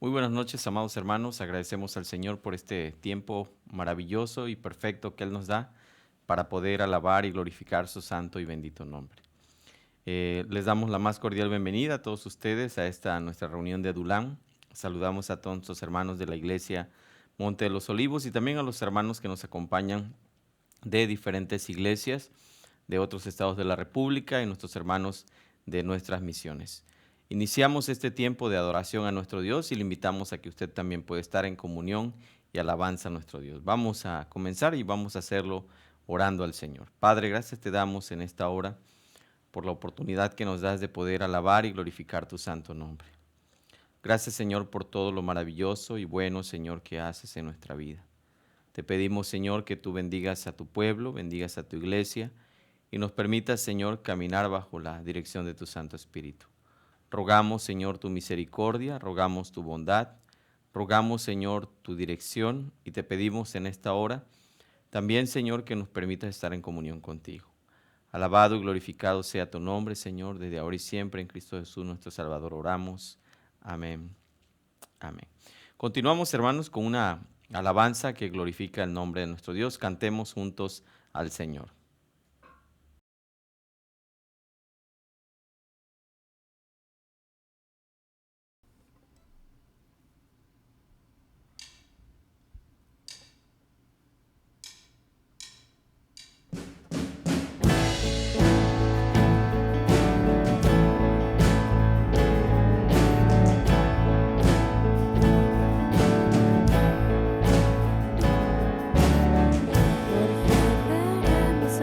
Muy buenas noches, amados hermanos. Agradecemos al Señor por este tiempo maravilloso y perfecto que Él nos da para poder alabar y glorificar su santo y bendito nombre. Les damos la más cordial bienvenida a todos ustedes a esta nuestra reunión de Adulam. Saludamos a todos los hermanos de la iglesia Monte de los Olivos y también a los hermanos que nos acompañan de diferentes iglesias de otros estados de la República y nuestros hermanos de nuestras misiones. Iniciamos este tiempo de adoración a nuestro Dios y le invitamos a que usted también pueda estar en comunión y alabanza a nuestro Dios. Vamos a comenzar y vamos a hacerlo orando al Señor. Padre, gracias te damos en esta hora por la oportunidad que nos das de poder alabar y glorificar tu santo nombre. Gracias, Señor, por todo lo maravilloso y bueno, Señor, que haces en nuestra vida. Te pedimos, Señor, que tú bendigas a tu pueblo, bendigas a tu iglesia y nos permitas, Señor, caminar bajo la dirección de tu Santo Espíritu. Rogamos, Señor, tu misericordia, rogamos tu bondad, rogamos, Señor, tu dirección y te pedimos en esta hora también, Señor, que nos permitas estar en comunión contigo. Alabado y glorificado sea tu nombre, Señor, desde ahora y siempre en Cristo Jesús, nuestro Salvador, oramos. Amén. Amén. Continuamos, hermanos, con una alabanza que glorifica el nombre de nuestro Dios. Cantemos juntos al Señor. Perseveremos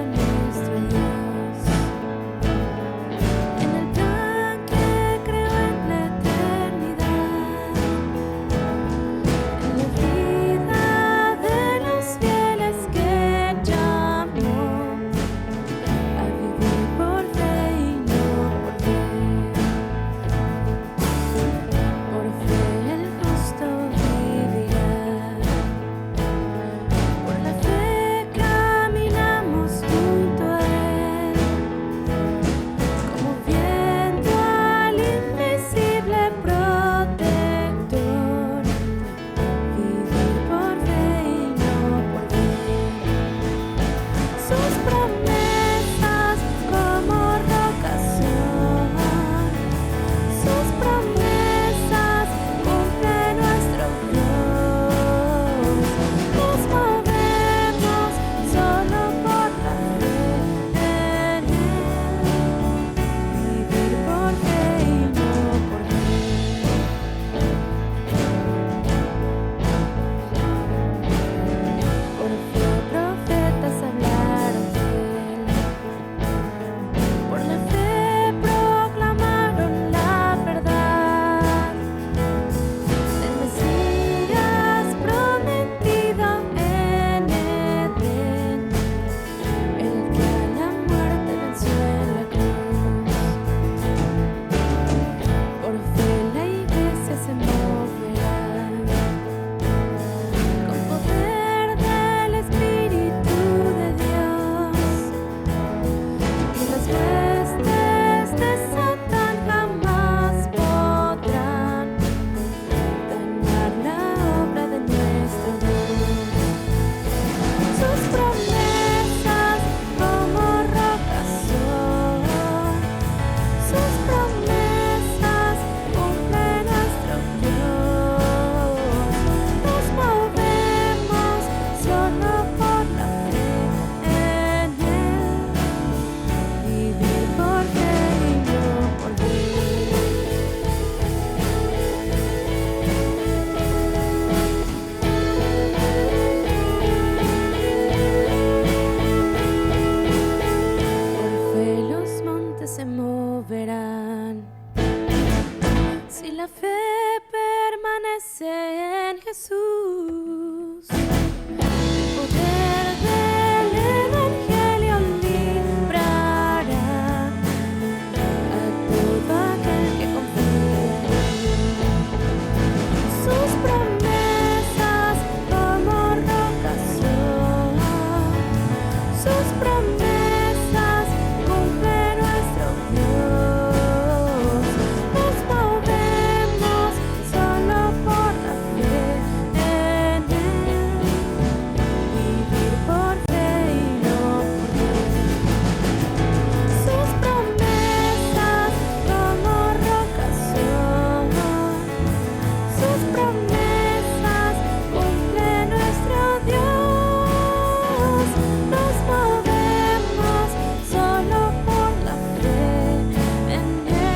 sus promesas cumple nuestro Dios. Nos movemos solo por la fe en Él.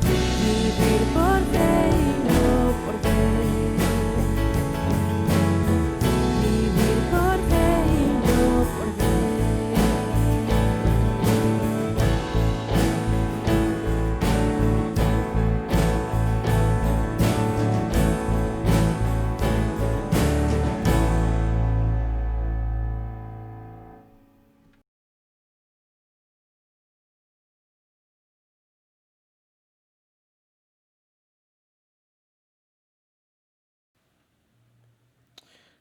Vivir por fe y no por ver. Vivir por fe y no por ver.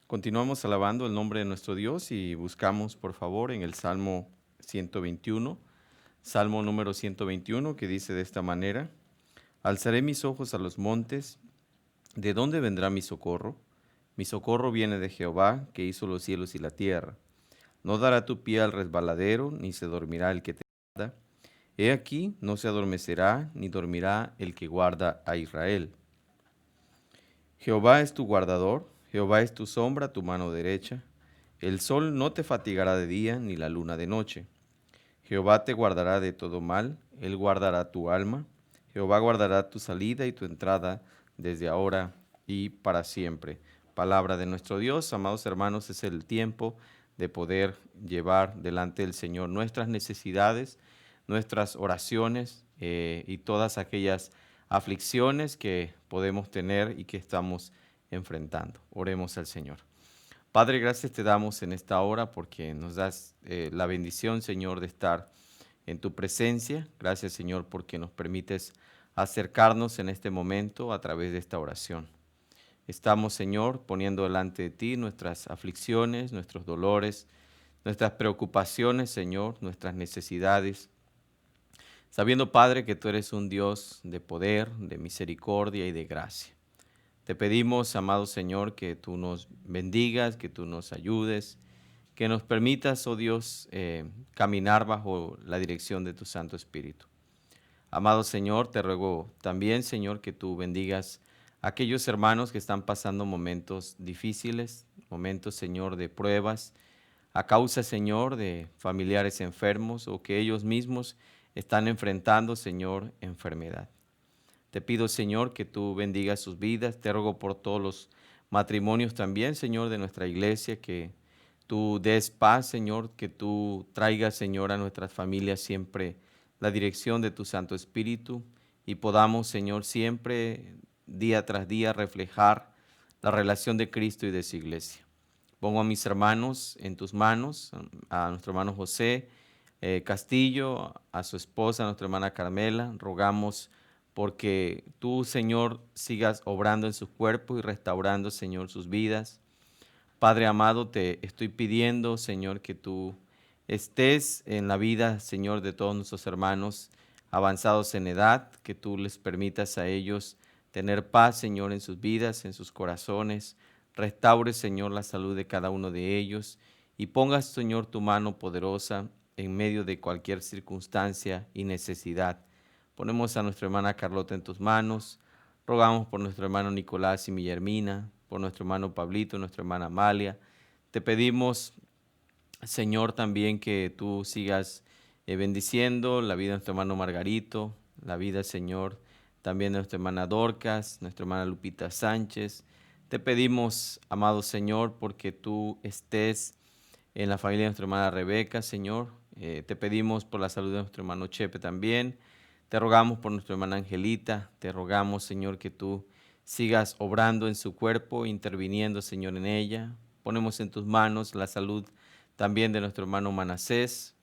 Continuamos alabando el nombre de nuestro Dios y buscamos, por favor, en el Salmo 121, Salmo número 121, que dice de esta manera: Alzaré mis ojos a los montes, ¿de dónde vendrá mi socorro? Mi socorro viene de Jehová, que hizo los cielos y la tierra. No dará tu pie al resbaladero, ni se dormirá el que te guarda. He aquí, no se adormecerá, ni dormirá el que guarda a Israel. Jehová es tu guardador, Jehová es tu sombra, tu mano derecha. El sol no te fatigará de día, ni la luna de noche. Jehová te guardará de todo mal, Él guardará tu alma. Jehová guardará tu salida y tu entrada desde ahora y para siempre. Palabra de nuestro Dios. Amados hermanos, es el tiempo de poder llevar delante del Señor nuestras necesidades, nuestras oraciones y todas aquellas aflicciones que podemos tener y que estamos enfrentando. Oremos al Señor. Padre, gracias te damos en esta hora porque nos das la bendición, Señor, de estar en tu presencia. Gracias, Señor, porque nos permites acercarnos en este momento a través de esta oración. Estamos, Señor, poniendo delante de ti nuestras aflicciones, nuestros dolores, nuestras preocupaciones, Señor, nuestras necesidades, sabiendo, Padre, que tú eres un Dios de poder, de misericordia y de gracia. Te pedimos, amado Señor, que tú nos bendigas, que tú nos ayudes, que nos permitas, oh Dios, caminar bajo la dirección de tu Santo Espíritu. Amado Señor, te ruego también, Señor, que tú bendigas a aquellos hermanos que están pasando momentos difíciles, momentos, Señor, de pruebas, a causa, Señor, de familiares enfermos o que ellos mismos están enfrentando, Señor, enfermedad. Te pido, Señor, que tú bendigas sus vidas. Te ruego por todos los matrimonios también, Señor, de nuestra iglesia, que tú des paz, Señor, que tú traigas, Señor, a nuestras familias siempre la dirección de tu Santo Espíritu y podamos, Señor, siempre, día tras día, reflejar la relación de Cristo y de su iglesia. Pongo a mis hermanos en tus manos, a nuestro hermano José Castillo, a su esposa, a nuestra hermana Carmela. Rogamos porque tú, Señor, sigas obrando en sus cuerpos y restaurando, Señor, sus vidas. Padre amado, te estoy pidiendo, Señor, que tú estés en la vida, Señor, de todos nuestros hermanos avanzados en edad, que tú les permitas a ellos tener paz, Señor, en sus vidas, en sus corazones. Restaure, Señor, la salud de cada uno de ellos y pongas, Señor, tu mano poderosa en medio de cualquier circunstancia y necesidad. Ponemos a nuestra hermana Carlota en tus manos. Rogamos por nuestro hermano Nicolás y Millermina, por nuestro hermano Pablito, nuestra hermana Amalia. Te pedimos, Señor, también que tú sigas bendiciendo la vida de nuestro hermano Margarito, la vida, Señor, también de nuestra hermana Dorcas, nuestra hermana Lupita Sánchez. Te pedimos, amado Señor, porque tú estés en la familia de nuestra hermana Rebeca, Señor. Te pedimos por la salud de nuestro hermano Chepe también. Te rogamos por nuestra hermana Angelita. Te rogamos, Señor, que tú sigas obrando en su cuerpo, interviniendo, Señor, en ella. Ponemos en tus manos la salud también de nuestro hermano Manasés.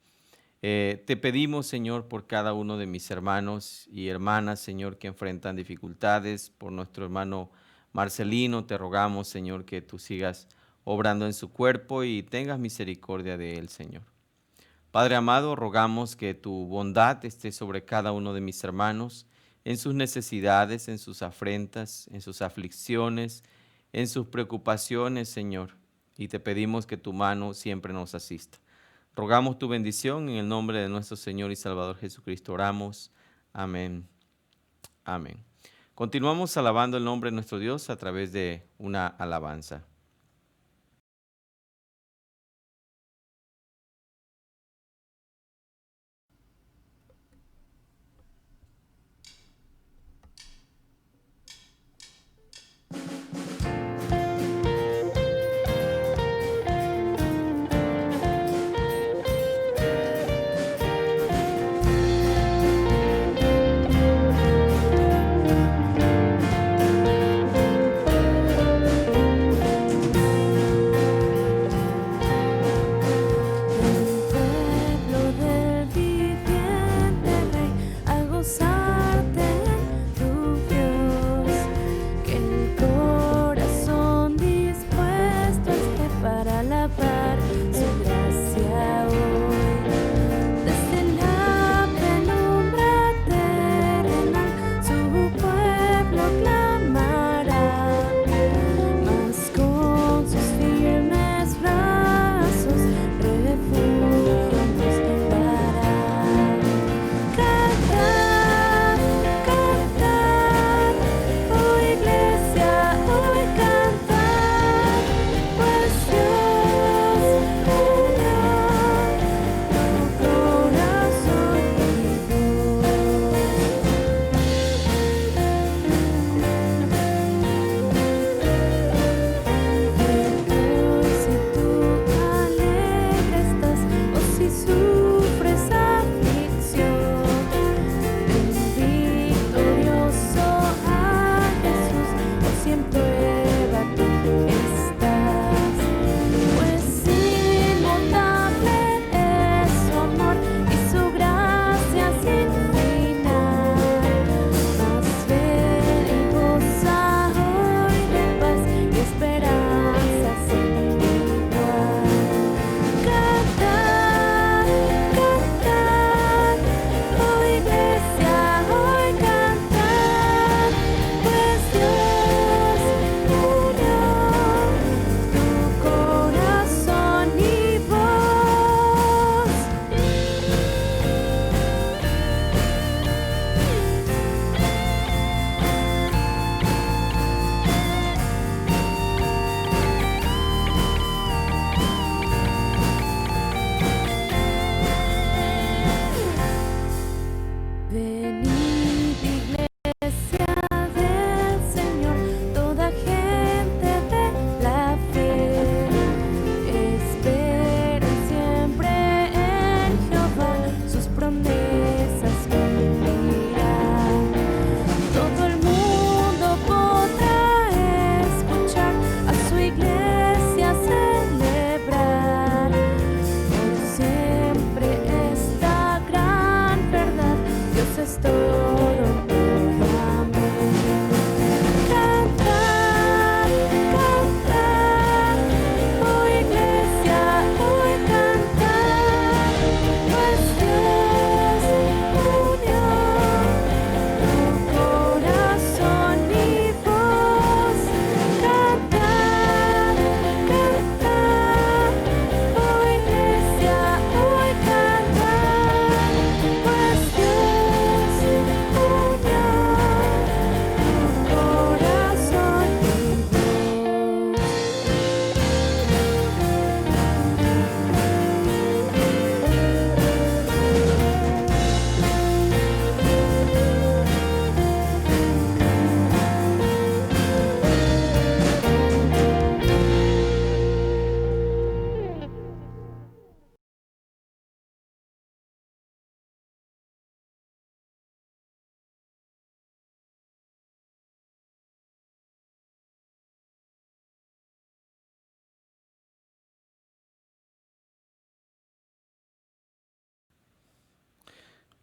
Te pedimos, Señor, por cada uno de mis hermanos y hermanas, Señor, que enfrentan dificultades, por nuestro hermano Marcelino. Te rogamos, Señor, que tú sigas obrando en su cuerpo y tengas misericordia de él, Señor. Padre amado, rogamos que tu bondad esté sobre cada uno de mis hermanos, en sus necesidades, en sus afrentas, en sus aflicciones, en sus preocupaciones, Señor, y te pedimos que tu mano siempre nos asista. Rogamos tu bendición en el nombre de nuestro Señor y Salvador Jesucristo. Oramos. Amén. Amén. Continuamos alabando el nombre de nuestro Dios a través de una alabanza.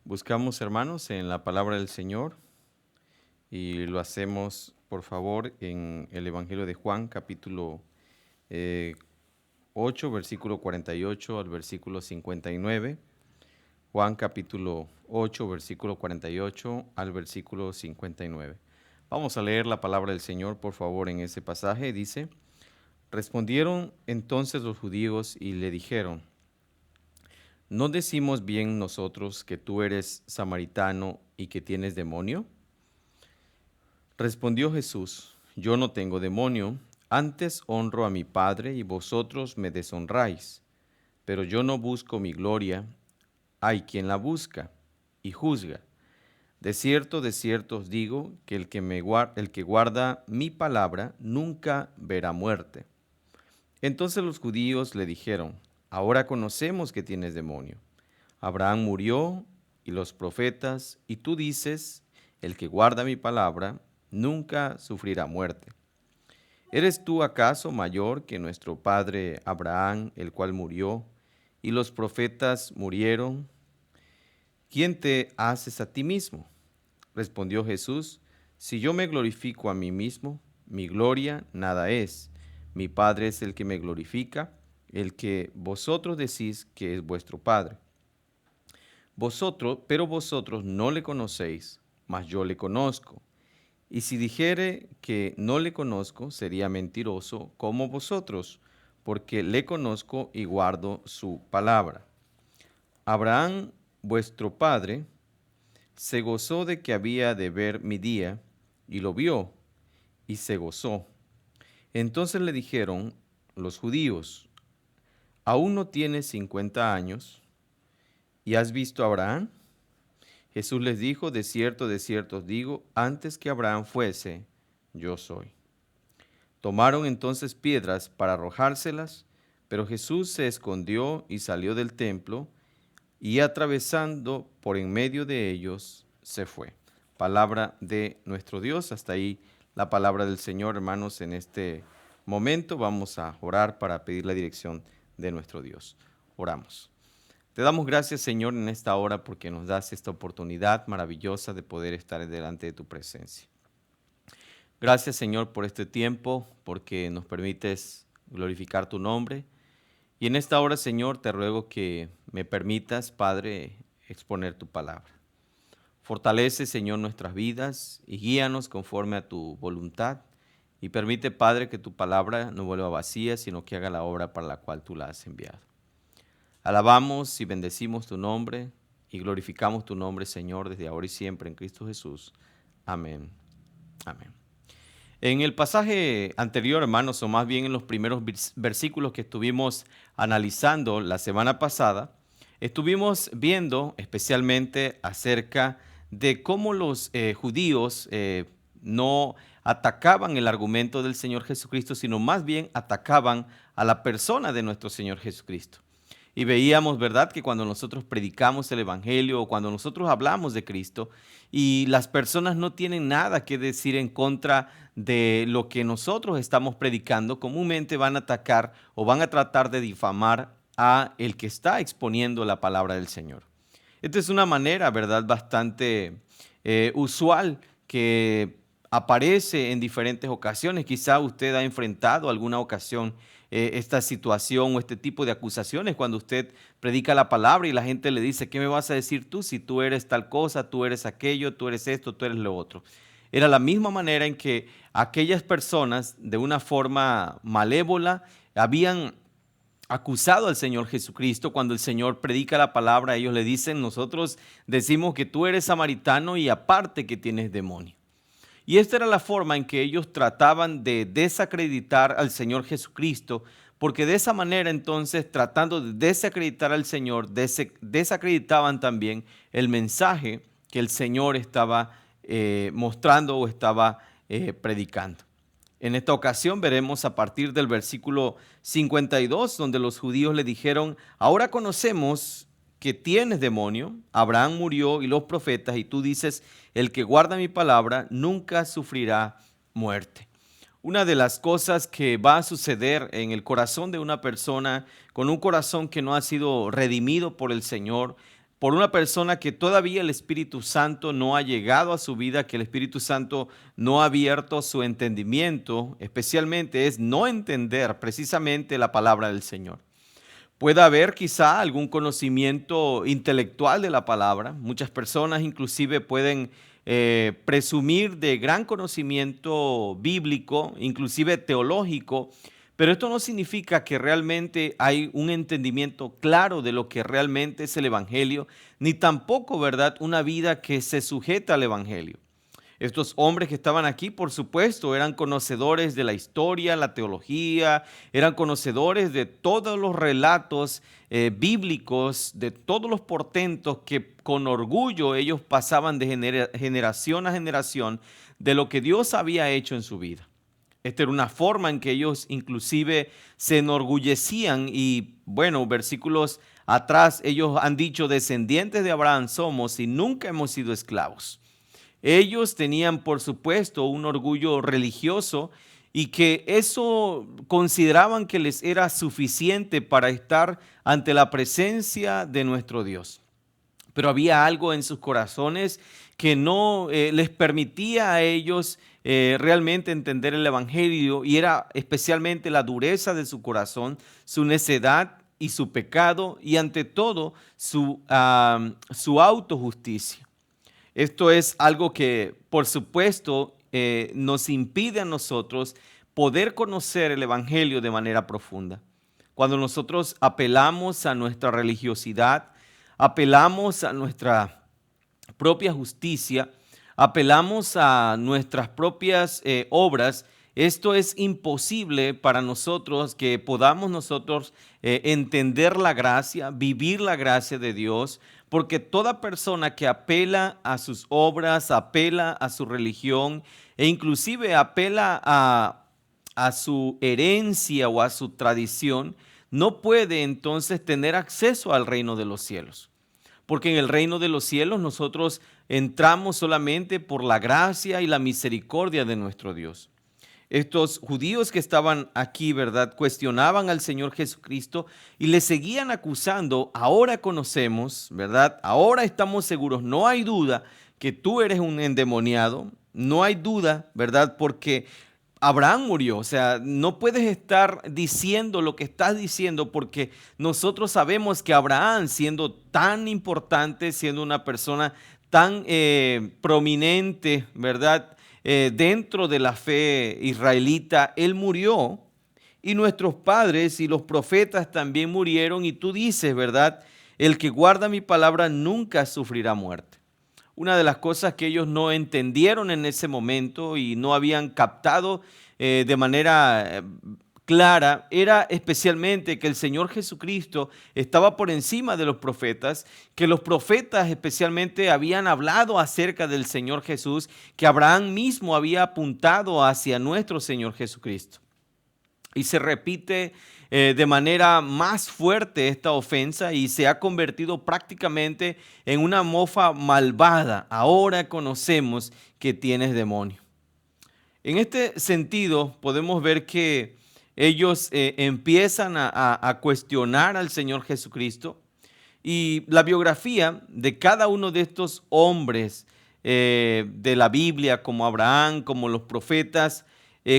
Buscamos, hermanos, en la palabra del Señor y lo hacemos, por favor, en el Evangelio de Juan, capítulo 8, versículo 48 al versículo 59. Juan capítulo 8, versículo 48 al versículo 59. Vamos a leer la palabra del Señor, por favor, en ese pasaje. Dice: respondieron entonces los judíos y le dijeron: ¿no decimos bien nosotros que tú eres samaritano y que tienes demonio? Respondió Jesús: Yo no tengo demonio, antes honro a mi Padre y vosotros me deshonráis. Pero yo no busco mi gloria, hay quien la busca y juzga. De cierto os digo que el que guarda mi palabra nunca verá muerte. Entonces los judíos le dijeron: Ahora conocemos que tienes demonio. Abraham murió y los profetas, y tú dices: El que guarda mi palabra nunca sufrirá muerte. ¿Eres tú acaso mayor que nuestro padre Abraham, el cual murió, y los profetas murieron? ¿Quién te haces a ti mismo? Respondió Jesús: Si yo me glorifico a mí mismo, mi gloria nada es. Mi Padre es el que me glorifica, el que vosotros decís que es vuestro Padre. Pero vosotros no le conocéis, mas yo le conozco. Y si dijere que no le conozco, sería mentiroso como vosotros, porque le conozco y guardo su palabra. Abraham, vuestro padre, se gozó de que había de ver mi día, y lo vio, y se gozó. Entonces le dijeron los judíos: ¿Aún no tienes 50 años, y has visto a Abraham? Jesús les dijo: de cierto os digo, antes que Abraham fuese, yo soy. Tomaron entonces piedras para arrojárselas, pero Jesús se escondió y salió del templo, y atravesando por en medio de ellos, se fue. Palabra de nuestro Dios. Hasta ahí la palabra del Señor, hermanos. En este momento vamos a orar para pedir la dirección de nuestro Dios. Oramos. Te damos gracias, Señor, en esta hora porque nos das esta oportunidad maravillosa de poder estar delante de tu presencia. Gracias, Señor, por este tiempo, porque nos permites glorificar tu nombre. Y en esta hora, Señor, te ruego que me permitas, Padre, exponer tu palabra. Fortalece, Señor, nuestras vidas y guíanos conforme a tu voluntad. Y permite, Padre, que tu palabra no vuelva vacía, sino que haga la obra para la cual tú la has enviado. Alabamos y bendecimos tu nombre y glorificamos tu nombre, Señor, desde ahora y siempre en Cristo Jesús. Amén. Amén. En el pasaje anterior, hermanos, o más bien en los primeros versículos que estuvimos analizando la semana pasada, estuvimos viendo especialmente acerca de cómo los judíos no atacaban el argumento del Señor Jesucristo, sino más bien atacaban a la persona de nuestro Señor Jesucristo. Y veíamos, ¿verdad?, que cuando nosotros predicamos el Evangelio o cuando nosotros hablamos de Cristo y las personas no tienen nada que decir en contra de lo que nosotros estamos predicando, comúnmente van a atacar o van a tratar de difamar a el que está exponiendo la palabra del Señor. Esta es una manera, ¿verdad?, bastante usual que aparece en diferentes ocasiones. Quizá usted ha enfrentado alguna ocasión esta situación o este tipo de acusaciones cuando usted predica la palabra y la gente le dice: ¿qué me vas a decir tú si tú eres tal cosa, tú eres aquello, tú eres esto, tú eres lo otro? Era la misma manera en que aquellas personas de una forma malévola habían acusado al Señor Jesucristo. Cuando el Señor predica la palabra, ellos le dicen: nosotros decimos que tú eres samaritano y aparte que tienes demonio. Y esta era la forma en que ellos trataban de desacreditar al Señor Jesucristo, porque de esa manera entonces, tratando de desacreditar al Señor, desacreditaban también el mensaje que el Señor estaba mostrando o estaba predicando. En esta ocasión veremos a partir del versículo 52, donde los judíos le dijeron: ahora conocemos que tienes demonio, Abraham murió y los profetas, y tú dices: el que guarda mi palabra nunca sufrirá muerte. Una de las cosas que va a suceder en el corazón de una persona con un corazón que no ha sido redimido por el Señor, por una persona que todavía el Espíritu Santo no ha llegado a su vida, que el Espíritu Santo no ha abierto su entendimiento, especialmente es no entender precisamente la palabra del Señor. Puede haber quizá algún conocimiento intelectual de la palabra. Muchas personas inclusive pueden presumir de gran conocimiento bíblico, inclusive teológico, pero esto no significa que realmente hay un entendimiento claro de lo que realmente es el Evangelio, ni tampoco, ¿verdad?, una vida que se sujeta al Evangelio. Estos hombres que estaban aquí, por supuesto, eran conocedores de la historia, la teología, eran conocedores de todos los relatos bíblicos, de todos los portentos que con orgullo ellos pasaban de generación a generación de lo que Dios había hecho en su vida. Esta era una forma en que ellos inclusive se enorgullecían y, bueno, versículos atrás ellos han dicho, descendientes de Abraham somos y nunca hemos sido esclavos. Ellos tenían, por supuesto, un orgullo religioso y que eso consideraban que les era suficiente para estar ante la presencia de nuestro Dios. Pero había algo en sus corazones que no les permitía a ellos realmente entender el Evangelio, y era especialmente la dureza de su corazón, su necedad y su pecado, y ante todo su autojusticia. Esto es algo que, por supuesto, nos impide a nosotros poder conocer el Evangelio de manera profunda. Cuando nosotros apelamos a nuestra religiosidad, apelamos a nuestra propia justicia, apelamos a nuestras propias obras, esto es imposible para nosotros que podamos nosotros entender la gracia, vivir la gracia de Dios, porque toda persona que apela a sus obras, apela a su religión e inclusive apela a su herencia o a su tradición, no puede entonces tener acceso al reino de los cielos. Porque en el reino de los cielos nosotros entramos solamente por la gracia y la misericordia de nuestro Dios. Estos judíos que estaban aquí, ¿verdad?, cuestionaban al Señor Jesucristo y le seguían acusando. Ahora conocemos, ¿verdad?, ahora estamos seguros, no hay duda que tú eres un endemoniado, no hay duda, ¿verdad?, porque Abraham murió. O sea, no puedes estar diciendo lo que estás diciendo, porque nosotros sabemos que Abraham, siendo tan importante, siendo una persona tan prominente, ¿verdad?, dentro de la fe israelita, él murió, y nuestros padres y los profetas también murieron, y tú dices, ¿verdad?, el que guarda mi palabra nunca sufrirá muerte. Una de las cosas que ellos no entendieron en ese momento y no habían captado de manera clara era especialmente que el Señor Jesucristo estaba por encima de los profetas, que los profetas especialmente habían hablado acerca del Señor Jesús, que Abraham mismo había apuntado hacia nuestro Señor Jesucristo. Y se repite de manera más fuerte esta ofensa y se ha convertido prácticamente en una mofa malvada. Ahora conocemos que tienes demonio. En este sentido podemos ver que ellos empiezan a cuestionar al Señor Jesucristo, y la biografía de cada uno de estos hombres de la Biblia, como Abraham, como los profetas,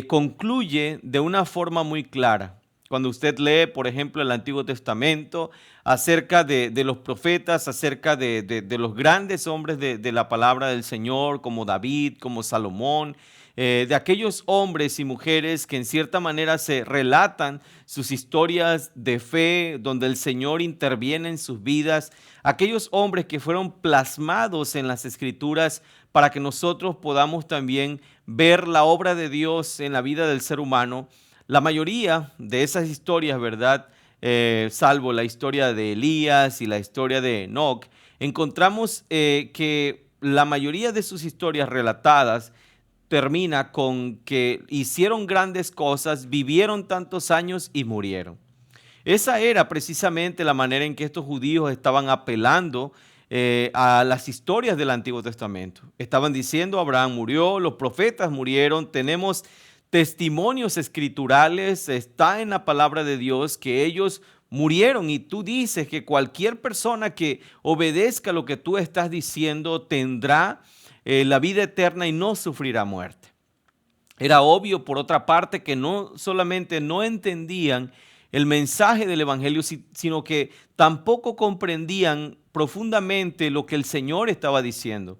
concluye de una forma muy clara. Cuando usted lee, por ejemplo, el Antiguo Testamento acerca de los profetas, acerca de los grandes hombres de la palabra del Señor, como David, como Salomón, de aquellos hombres y mujeres que en cierta manera se relatan sus historias de fe, donde el Señor interviene en sus vidas, aquellos hombres que fueron plasmados en las Escrituras para que nosotros podamos también ver la obra de Dios en la vida del ser humano. La mayoría de esas historias, ¿verdad?, salvo la historia de Elías y la historia de Enoc, encontramos que la mayoría de sus historias relatadas termina con que hicieron grandes cosas, vivieron tantos años y murieron. Esa era precisamente la manera en que estos judíos estaban apelando a las historias del Antiguo Testamento. Estaban diciendo, Abraham murió, los profetas murieron, tenemos testimonios escriturales, está en la palabra de Dios que ellos murieron, y tú dices que cualquier persona que obedezca lo que tú estás diciendo tendrá la vida eterna y no sufrirá muerte. Era obvio, por otra parte, que no solamente no entendían el mensaje del Evangelio, sino que tampoco comprendían profundamente lo que el Señor estaba diciendo.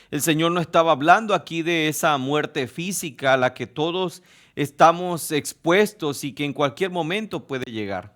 El Señor no estaba hablando aquí de esa muerte física a la que todos estamos expuestos y que en cualquier momento puede llegar.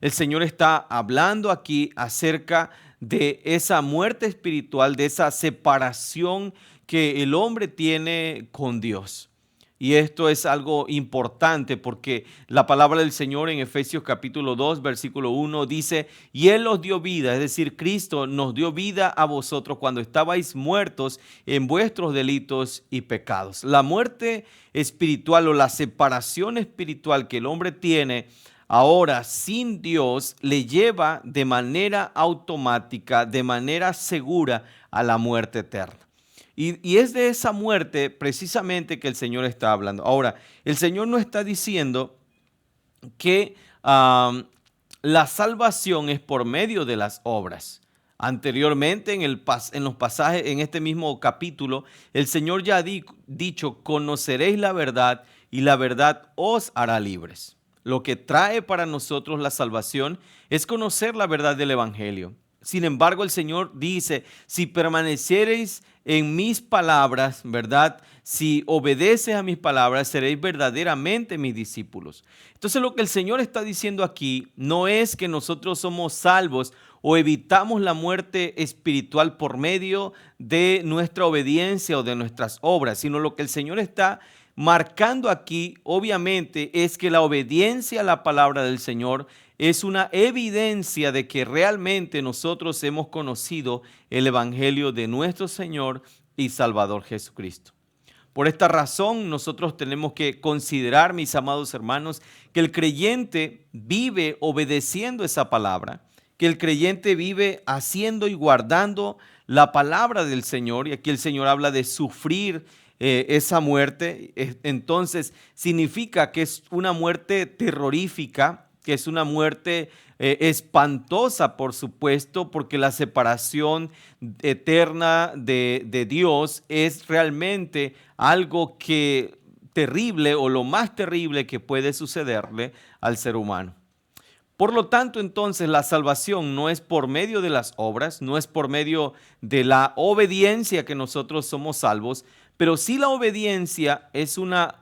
El Señor está hablando aquí acerca de esa muerte espiritual, de esa separación que el hombre tiene con Dios. Y esto es algo importante porque la palabra del Señor en Efesios capítulo 2, versículo 1 dice, y Él os dio vida, es decir, Cristo nos dio vida a vosotros cuando estabais muertos en vuestros delitos y pecados. La muerte espiritual o la separación espiritual que el hombre tiene ahora sin Dios le lleva de manera automática, de manera segura a la muerte eterna. Y es de esa muerte precisamente que el Señor está hablando. Ahora, el Señor no está diciendo que la salvación es por medio de las obras. Anteriormente en los pasajes, en este mismo capítulo, el Señor ya ha dicho, conoceréis la verdad y la verdad os hará libres. Lo que trae para nosotros la salvación es conocer la verdad del Evangelio. Sin embargo, el Señor dice, si permaneciereis en mis palabras, ¿verdad? Si obedeces a mis palabras, seréis verdaderamente mis discípulos. Entonces, lo que el Señor está diciendo aquí no es que nosotros somos salvos o evitamos la muerte espiritual por medio de nuestra obediencia o de nuestras obras, sino lo que el Señor está marcando aquí, obviamente, es que la obediencia a la palabra del Señor es una evidencia de que realmente nosotros hemos conocido el Evangelio de nuestro Señor y Salvador Jesucristo. Por esta razón, nosotros tenemos que considerar, mis amados hermanos, que el creyente vive obedeciendo esa palabra, que el creyente vive haciendo y guardando la palabra del Señor, y aquí el Señor habla de sufrir esa muerte. Entonces significa que es una muerte terrorífica, que es una muerte espantosa, por supuesto, porque la separación eterna de Dios es realmente algo que terrible o lo más terrible que puede sucederle al ser humano. Por lo tanto, entonces, la salvación no es por medio de las obras, no es por medio de la obediencia que nosotros somos salvos, pero sí la obediencia es una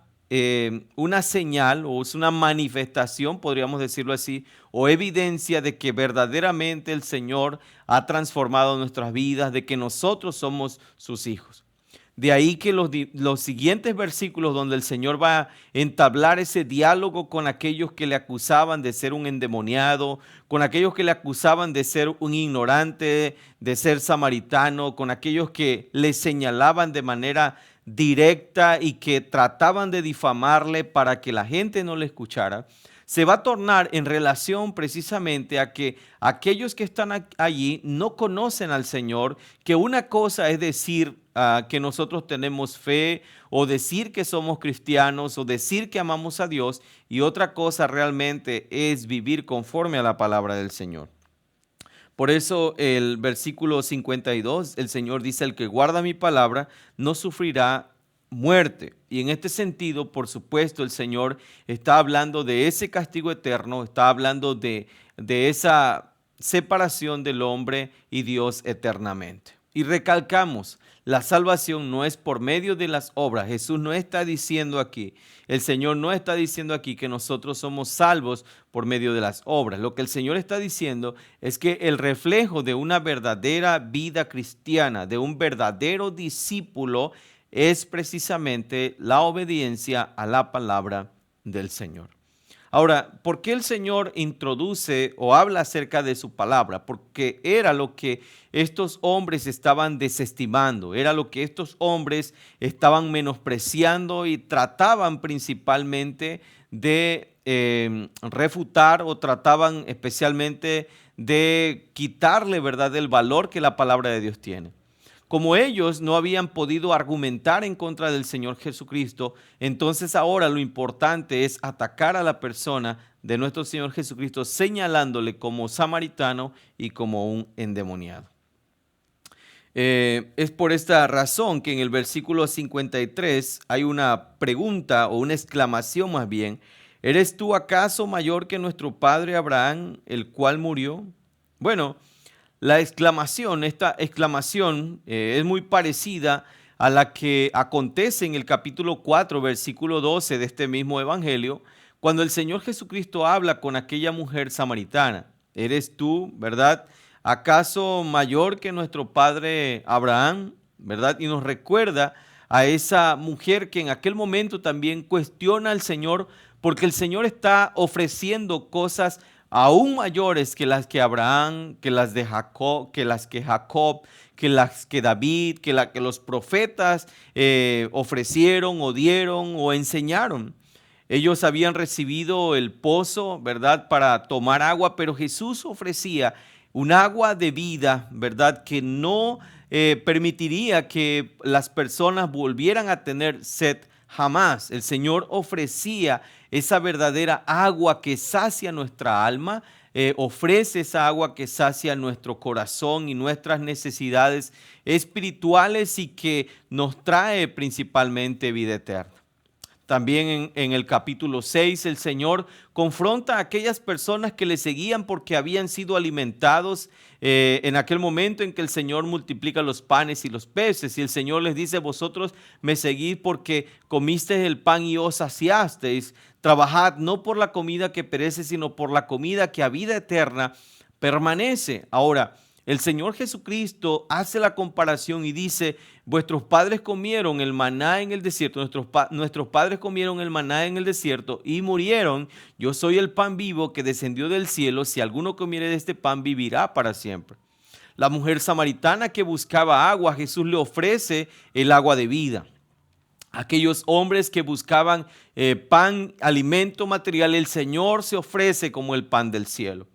señal o es una manifestación, podríamos decirlo así, o evidencia de que verdaderamente el Señor ha transformado nuestras vidas, de que nosotros somos sus hijos. De ahí que los siguientes versículos donde el Señor va a entablar ese diálogo con aquellos que le acusaban de ser un endemoniado, con aquellos que le acusaban de ser un ignorante, de ser samaritano, con aquellos que le señalaban de manera directa y que trataban de difamarle para que la gente no le escuchara, se va a tornar en relación precisamente a que aquellos que están allí no conocen al Señor, que una cosa es decir que nosotros tenemos fe o decir que somos cristianos o decir que amamos a Dios, y otra cosa realmente es vivir conforme a la palabra del Señor. Por eso el versículo 52, el Señor dice, el que guarda mi palabra no sufrirá muerte. Y en este sentido, por supuesto, el Señor está hablando de ese castigo eterno, está hablando de esa separación del hombre y Dios eternamente. Y recalcamos, la salvación no es por medio de las obras. Jesús no está diciendo aquí, el Señor no está diciendo aquí que nosotros somos salvos por medio de las obras. Lo que el Señor está diciendo es que el reflejo de una verdadera vida cristiana, de un verdadero discípulo, es precisamente la obediencia a la palabra del Señor. Ahora, ¿por qué el Señor introduce o habla acerca de su palabra? Porque era lo que estos hombres estaban desestimando, era lo que estos hombres estaban menospreciando y trataban principalmente de refutar, o trataban especialmente de quitarle, ¿verdad?, el valor que la palabra de Dios tiene. Como ellos no habían podido argumentar en contra del Señor Jesucristo, entonces ahora lo importante es atacar a la persona de nuestro Señor Jesucristo, señalándole como samaritano y como un endemoniado. Es por esta razón que en el versículo 53 hay una pregunta o una exclamación más bien. ¿Eres tú acaso mayor que nuestro padre Abraham, el cual murió? Bueno, esta exclamación es muy parecida a la que acontece en el capítulo 4, versículo 12 de este mismo evangelio, cuando el Señor Jesucristo habla con aquella mujer samaritana. ¿Eres tú, verdad, acaso mayor que nuestro padre Abraham? ¿verdad? Y nos recuerda a esa mujer que en aquel momento también cuestiona al Señor, porque el Señor está ofreciendo cosas aún mayores que las que Abraham, que las de Jacob, que las que Jacob, que las que David, que las que los profetas ofrecieron o dieron o enseñaron. Ellos habían recibido el pozo, ¿verdad?, para tomar agua, pero Jesús ofrecía un agua de vida, ¿verdad?, que no permitiría que las personas volvieran a tener sed jamás. El Señor ofrecía esa verdadera agua que sacia nuestra alma, ofrece esa agua que sacia nuestro corazón y nuestras necesidades espirituales y que nos trae principalmente vida eterna. También en el capítulo 6 el Señor confronta a aquellas personas que le seguían porque habían sido alimentados en aquel momento en que el Señor multiplica los panes y los peces. Y el Señor les dice: vosotros me seguís porque comisteis el pan y os saciasteis. Trabajad no por la comida que perece, sino por la comida que a vida eterna permanece. Ahora, el Señor Jesucristo hace la comparación y dice: vuestros padres comieron el maná en el desierto, nuestros padres comieron el maná en el desierto y murieron. Yo soy el pan vivo que descendió del cielo. Si alguno comiere de este pan, vivirá para siempre. La mujer samaritana que buscaba agua, Jesús le ofrece el agua de vida. Aquellos hombres que buscaban pan, alimento material, el Señor se ofrece como el pan del cielo.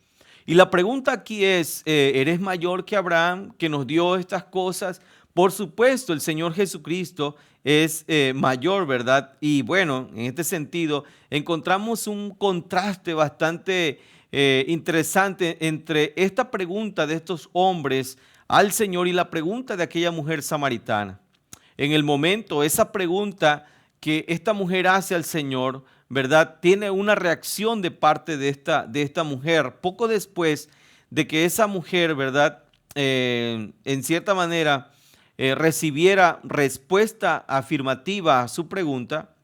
Y la pregunta aquí es, ¿eres mayor que Abraham, que nos dio estas cosas? Por supuesto, el Señor Jesucristo es mayor, ¿verdad? Y bueno, en este sentido, encontramos un contraste bastante interesante entre esta pregunta de estos hombres al Señor y la pregunta de aquella mujer samaritana. En el momento, esa pregunta que esta mujer hace al Señor, ¿verdad?, tiene una reacción de parte de esta mujer. Poco después de que esa mujer, ¿verdad?, en cierta manera recibiera respuesta afirmativa a su pregunta,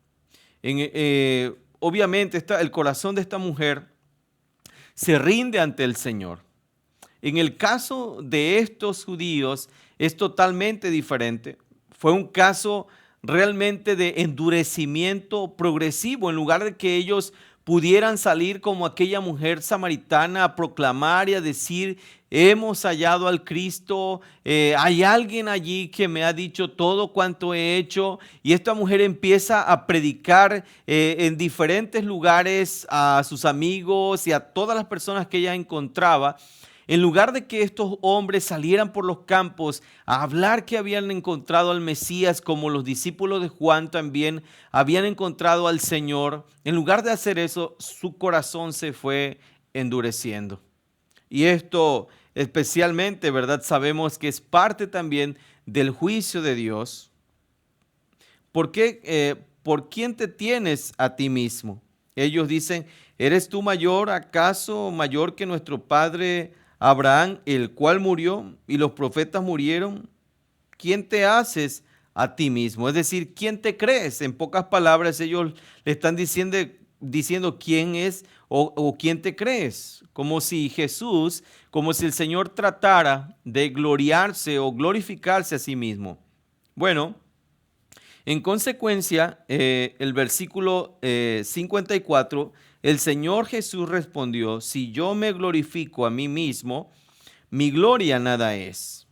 obviamente el corazón de esta mujer se rinde ante el Señor. En el caso de estos judíos es totalmente diferente. Fue un caso realmente de endurecimiento progresivo. En lugar de que ellos pudieran salir como aquella mujer samaritana a proclamar y a decir: hemos hallado al Cristo, hay alguien allí que me ha dicho todo cuanto he hecho. Y esta mujer empieza a predicar en diferentes lugares a sus amigos y a todas las personas que ella encontraba. En lugar de que estos hombres salieran por los campos a hablar que habían encontrado al Mesías, como los discípulos de Juan también habían encontrado al Señor, en lugar de hacer eso, su corazón se fue endureciendo. Y esto especialmente, ¿verdad?, sabemos que es parte también del juicio de Dios. ¿Por qué? ¿Por quién te tienes a ti mismo? Ellos dicen: ¿eres tú mayor, acaso mayor que nuestro padre Abraham, el cual murió y los profetas murieron? ¿Quién te haces a ti mismo? Es decir, ¿quién te crees? En pocas palabras, ellos le están diciendo quién es o quién te crees. Como si Jesús, como si el Señor tratara de gloriarse o glorificarse a sí mismo. Bueno, en consecuencia, el versículo 54, el Señor Jesús respondió: si yo me glorifico a mí mismo, mi gloria nada es.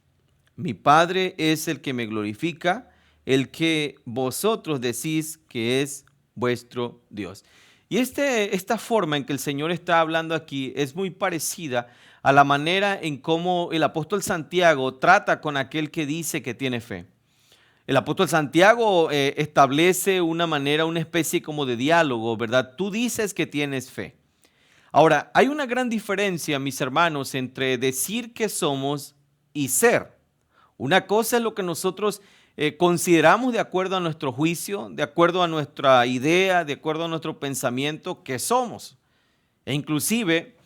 Mi Padre es el que me glorifica, el que vosotros decís que es vuestro Dios. Y esta forma en que el Señor está hablando aquí es muy parecida a la manera en cómo el apóstol Santiago trata con aquel que dice que tiene fe. El apóstol Santiago establece una manera, una especie como de diálogo, ¿verdad? Tú dices que tienes fe. Ahora, hay una gran diferencia, mis hermanos, entre decir que somos y ser. Una cosa es lo que nosotros consideramos de acuerdo a nuestro juicio, de acuerdo a nuestra idea, de acuerdo a nuestro pensamiento que somos. E inclusive,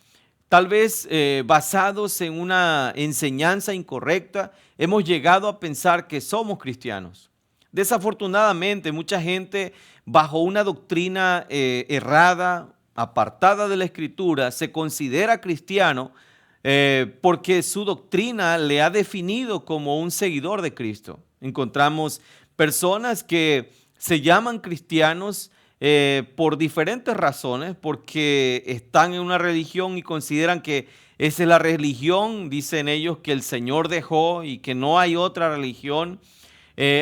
tal vez basados en una enseñanza incorrecta, hemos llegado a pensar que somos cristianos. Desafortunadamente, mucha gente bajo una doctrina errada, apartada de la Escritura, se considera cristiano porque su doctrina le ha definido como un seguidor de Cristo. Encontramos personas que se llaman cristianos por diferentes razones, porque están en una religión y consideran que esa es la religión, dicen ellos, que el Señor dejó y que no hay otra religión.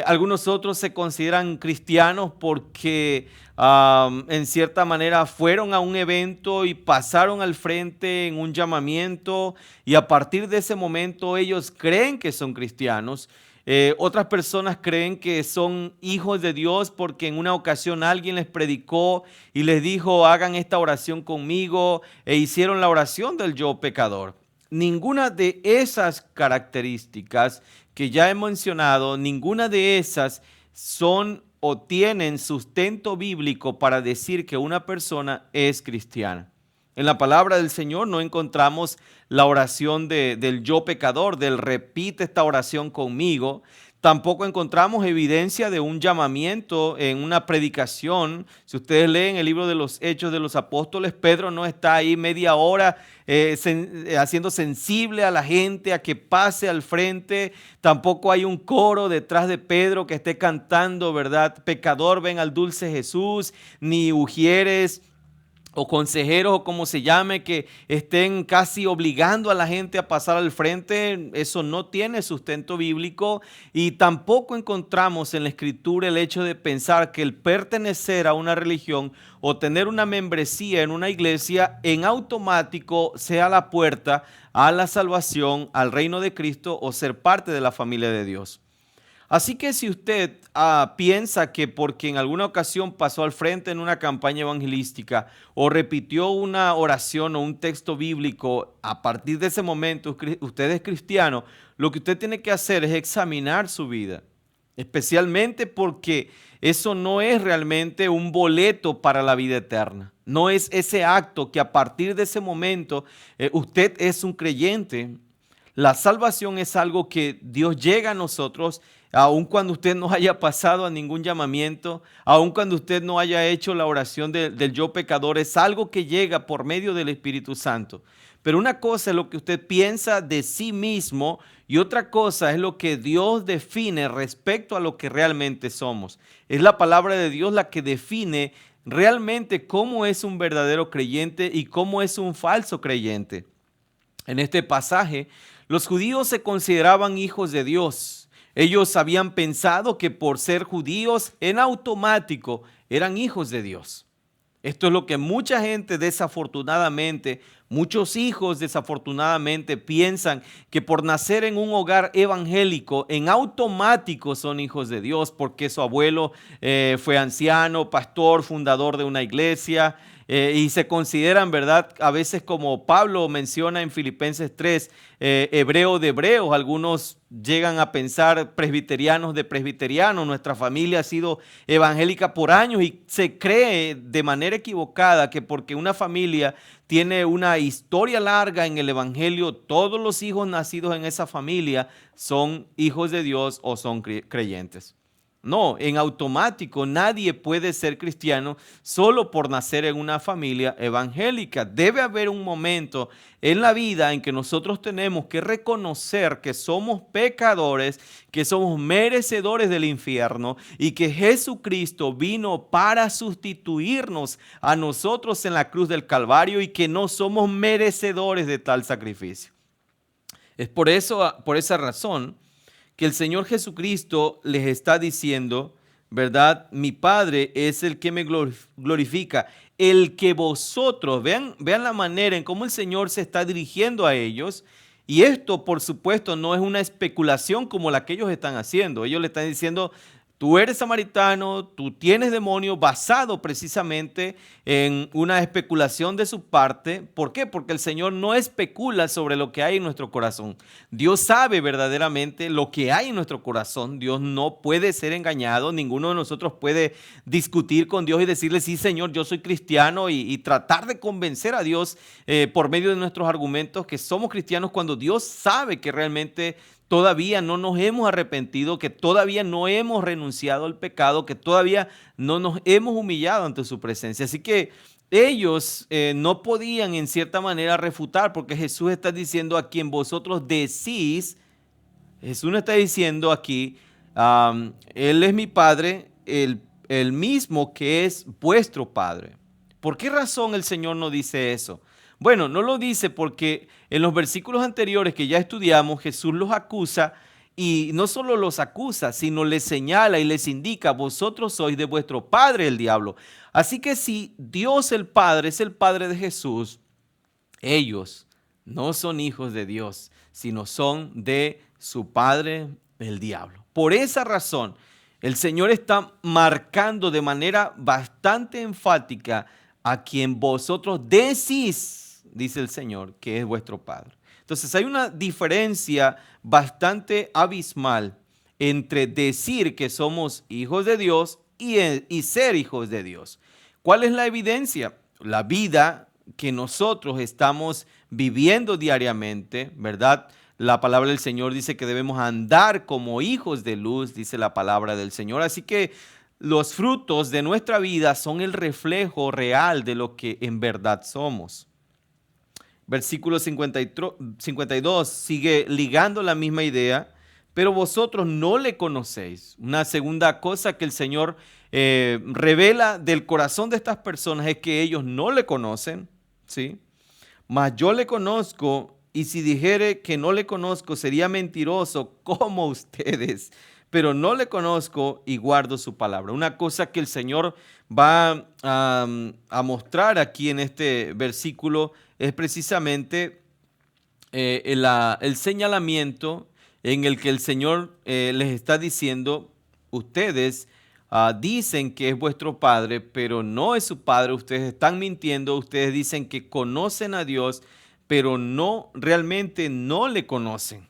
Algunos otros se consideran cristianos porque en cierta manera fueron a un evento y pasaron al frente en un llamamiento y a partir de ese momento ellos creen que son cristianos. Otras personas creen que son hijos de Dios porque en una ocasión alguien les predicó y les dijo hagan esta oración conmigo e hicieron la oración del yo pecador. Ninguna de esas características que ya he mencionado, ninguna de esas son o tienen sustento bíblico para decir que una persona es cristiana. En la palabra del Señor no encontramos la oración del yo pecador, del repite esta oración conmigo. Tampoco encontramos evidencia de un llamamiento en una predicación. Si ustedes leen el libro de los Hechos de los Apóstoles, Pedro no está ahí media hora haciendo sensible a la gente a que pase al frente. Tampoco hay un coro detrás de Pedro que esté cantando, ¿verdad? Pecador, ven al dulce Jesús, ni ujieres o consejeros o como se llame, que estén casi obligando a la gente a pasar al frente. Eso no tiene sustento bíblico y tampoco encontramos en la Escritura el hecho de pensar que el pertenecer a una religión o tener una membresía en una iglesia en automático sea la puerta a la salvación, al reino de Cristo o ser parte de la familia de Dios. Así que si usted piensa que porque en alguna ocasión pasó al frente en una campaña evangelística o repitió una oración o un texto bíblico, a partir de ese momento usted es cristiano, lo que usted tiene que hacer es examinar su vida, especialmente porque eso no es realmente un boleto para la vida eterna. No es ese acto que a partir de ese momento usted es un creyente. La salvación es algo que Dios llega a nosotros aun cuando usted no haya pasado a ningún llamamiento, aun cuando usted no haya hecho la oración del yo pecador, es algo que llega por medio del Espíritu Santo. Pero una cosa es lo que usted piensa de sí mismo y otra cosa es lo que Dios define respecto a lo que realmente somos. Es la palabra de Dios la que define realmente cómo es un verdadero creyente y cómo es un falso creyente. En este pasaje, los judíos se consideraban hijos de Dios. Ellos habían pensado que por ser judíos en automático eran hijos de Dios. Esto es lo que mucha gente desafortunadamente, muchos hijos desafortunadamente piensan que por nacer en un hogar evangélico en automático son hijos de Dios porque su abuelo fue anciano, pastor, fundador de una iglesia. Y se consideran, ¿verdad? A veces como Pablo menciona en Filipenses 3, hebreo de hebreos. Algunos llegan a pensar presbiterianos de presbiterianos. Nuestra familia ha sido evangélica por años y se cree de manera equivocada que porque una familia tiene una historia larga en el evangelio, todos los hijos nacidos en esa familia son hijos de Dios o son creyentes. No, en automático nadie puede ser cristiano solo por nacer en una familia evangélica. Debe haber un momento en la vida en que nosotros tenemos que reconocer que somos pecadores, que somos merecedores del infierno y que Jesucristo vino para sustituirnos a nosotros en la cruz del Calvario y que no somos merecedores de tal sacrificio. Es por eso, por esa razón, que el Señor Jesucristo les está diciendo, ¿verdad? Mi Padre es el que me glorifica, el que vosotros, vean la manera en cómo el Señor se está dirigiendo a ellos. Y esto, por supuesto, no es una especulación como la que ellos están haciendo. Ellos le están diciendo, tú eres samaritano, tú tienes demonio, basado precisamente en una especulación de su parte. ¿Por qué? Porque el Señor no especula sobre lo que hay en nuestro corazón. Dios sabe verdaderamente lo que hay en nuestro corazón. Dios no puede ser engañado. Ninguno de nosotros puede discutir con Dios y decirle, sí, Señor, yo soy cristiano y tratar de convencer a Dios por medio de nuestros argumentos que somos cristianos cuando Dios sabe que realmente todavía no nos hemos arrepentido, que todavía no hemos renunciado al pecado, que todavía no nos hemos humillado ante su presencia. Así que ellos no podían en cierta manera refutar, porque Jesús está diciendo a quien vosotros decís, Jesús no está diciendo aquí Él es mi Padre, el mismo que es vuestro Padre. ¿Por qué razón el Señor no dice eso? Bueno, no lo dice porque en los versículos anteriores que ya estudiamos, Jesús los acusa y no solo los acusa, sino les señala y les indica, vosotros sois de vuestro padre el diablo. Así que si Dios el Padre es el Padre de Jesús, ellos no son hijos de Dios, sino son de su padre el diablo. Por esa razón, el Señor está marcando de manera bastante enfática a quien vosotros decís, dice el Señor, que es vuestro Padre. Entonces hay una diferencia bastante abismal entre decir que somos hijos de Dios y ser hijos de Dios. ¿Cuál es la evidencia? La vida que nosotros estamos viviendo diariamente, ¿verdad? La palabra del Señor dice que debemos andar como hijos de luz, dice la palabra del Señor. Así que los frutos de nuestra vida son el reflejo real de lo que en verdad somos. Versículo 52 sigue ligando la misma idea, pero vosotros no le conocéis. Una segunda cosa que el Señor revela del corazón de estas personas es que ellos no le conocen, ¿sí? Mas yo le conozco, y si dijere que no le conozco, sería mentiroso como ustedes. Pero no le conozco y guardo su palabra. Una cosa que el Señor va a mostrar aquí en este versículo es precisamente el señalamiento en el que el Señor les está diciendo, ustedes dicen que es vuestro Padre, pero no es su Padre, ustedes están mintiendo, ustedes dicen que conocen a Dios, pero no, realmente no le conocen.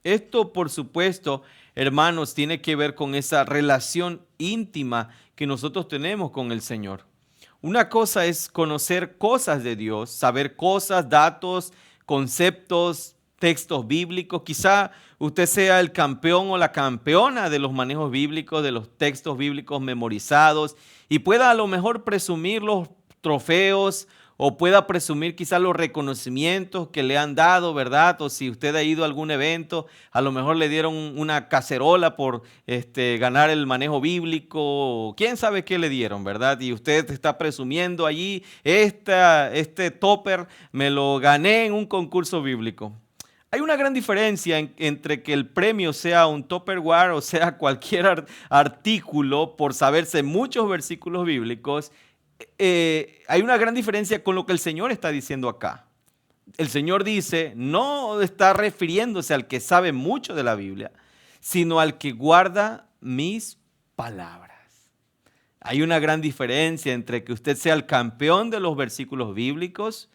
Esto, por supuesto, hermanos, tiene que ver con esa relación íntima que nosotros tenemos con el Señor. Una cosa es conocer cosas de Dios, saber cosas, datos, conceptos, textos bíblicos. Quizá usted sea el campeón o la campeona de los manejos bíblicos, de los textos bíblicos memorizados y pueda a lo mejor presumir los trofeos o pueda presumir quizás los reconocimientos que le han dado, ¿verdad? O si usted ha ido a algún evento, a lo mejor le dieron una cacerola por ganar el manejo bíblico, o quién sabe qué le dieron, ¿verdad? Y usted está presumiendo allí, este topper me lo gané en un concurso bíblico. Hay una gran diferencia entre que el premio sea un Tupperware o sea cualquier artículo por saberse muchos versículos bíblicos. Hay una gran diferencia con lo que el Señor está diciendo acá. El Señor dice, no está refiriéndose al que sabe mucho de la Biblia, sino al que guarda mis palabras. Hay una gran diferencia entre que usted sea el campeón de los versículos bíblicos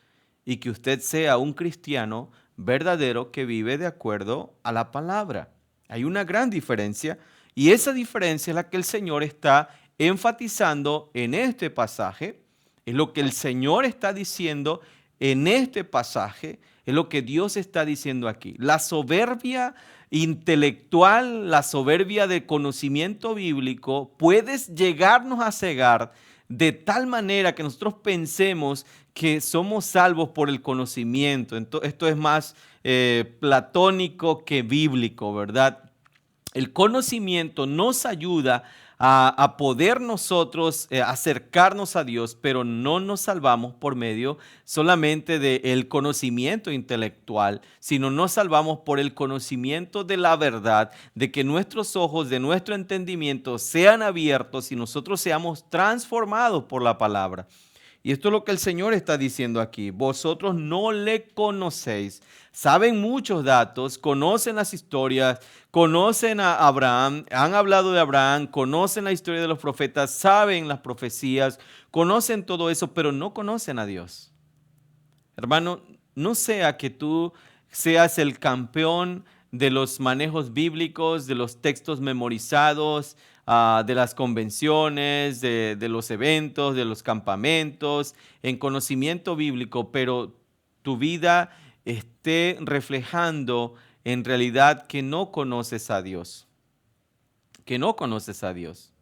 y que usted sea un cristiano verdadero que vive de acuerdo a la palabra. Hay una gran diferencia y esa diferencia es la que el Señor está enfatizando en este pasaje, es lo que el Señor está diciendo en este pasaje, es lo que Dios está diciendo aquí. La soberbia intelectual, la soberbia de conocimiento bíblico puede llegarnos a cegar de tal manera que nosotros pensemos que somos salvos por el conocimiento. Esto es más platónico que bíblico, ¿verdad? El conocimiento nos ayuda a poder nosotros acercarnos a Dios, pero no nos salvamos por medio solamente del conocimiento intelectual, sino nos salvamos por el conocimiento de la verdad, de que nuestros ojos, de nuestro entendimiento sean abiertos y nosotros seamos transformados por la palabra. Y esto es lo que el Señor está diciendo aquí. Vosotros no le conocéis. Saben muchos datos, conocen las historias, conocen a Abraham, han hablado de Abraham, conocen la historia de los profetas, saben las profecías, conocen todo eso, pero no conocen a Dios. Hermano, no sea que tú seas el campeón de los manejos bíblicos, de los textos memorizados, de las convenciones, de los eventos, de los campamentos, en conocimiento bíblico, pero tu vida esté reflejando en realidad que no conoces a Dios, que no conoces a Dios.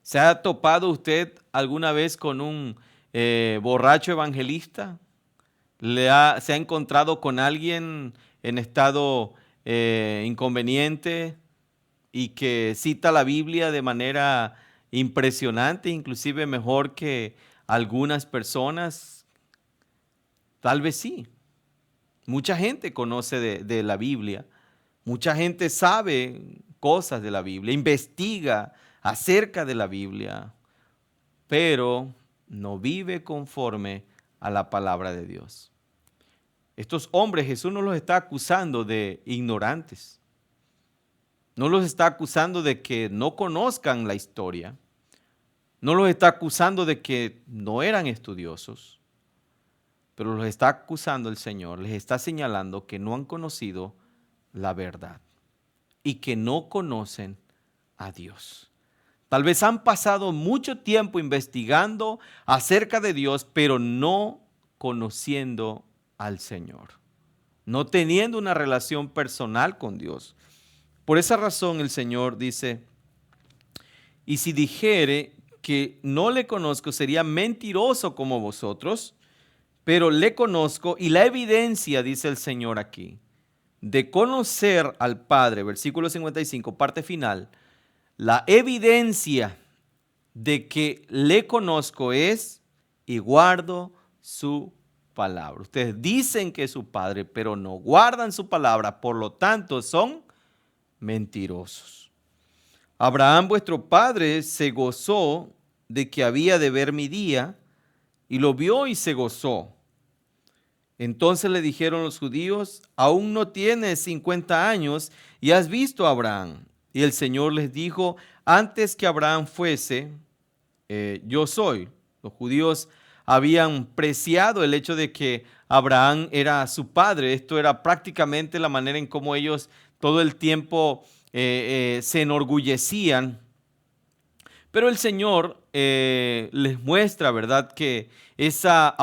¿Se ha topado usted alguna vez con un borracho evangelista? ¿Se ha encontrado con alguien en estado inconveniente y que cita la Biblia de manera impresionante, inclusive mejor que algunas personas. Tal vez sí. Mucha gente conoce de la Biblia, mucha gente sabe cosas de la Biblia, investiga acerca de la Biblia, pero no vive conforme a la palabra de Dios. Estos hombres Jesús no los está acusando de ignorantes, no los está acusando de que no conozcan la historia, no los está acusando de que no eran estudiosos, pero los está acusando el Señor, les está señalando que no han conocido la verdad y que no conocen a Dios. Tal vez han pasado mucho tiempo investigando acerca de Dios, pero no conociendo al Señor, no teniendo una relación personal con Dios. Por esa razón el Señor dice, y si dijere que no le conozco, sería mentiroso como vosotros, pero le conozco, y la evidencia, dice el Señor aquí, de conocer al Padre, versículo 55, parte final, la evidencia de que le conozco es y guardo su palabra. Ustedes dicen que es su Padre, pero no guardan su palabra, por lo tanto son mentirosos. Abraham, vuestro padre, se gozó de que había de ver mi día, y lo vio y se gozó. Entonces le dijeron los judíos, aún no tienes 50 años y has visto a Abraham. Y el Señor les dijo, antes que Abraham fuese, yo soy. Los judíos habían preciado el hecho de que Abraham era su padre. Esto era prácticamente la manera en cómo ellos todo el tiempo se enorgullecían. Pero el Señor les muestra, ¿verdad?, que esa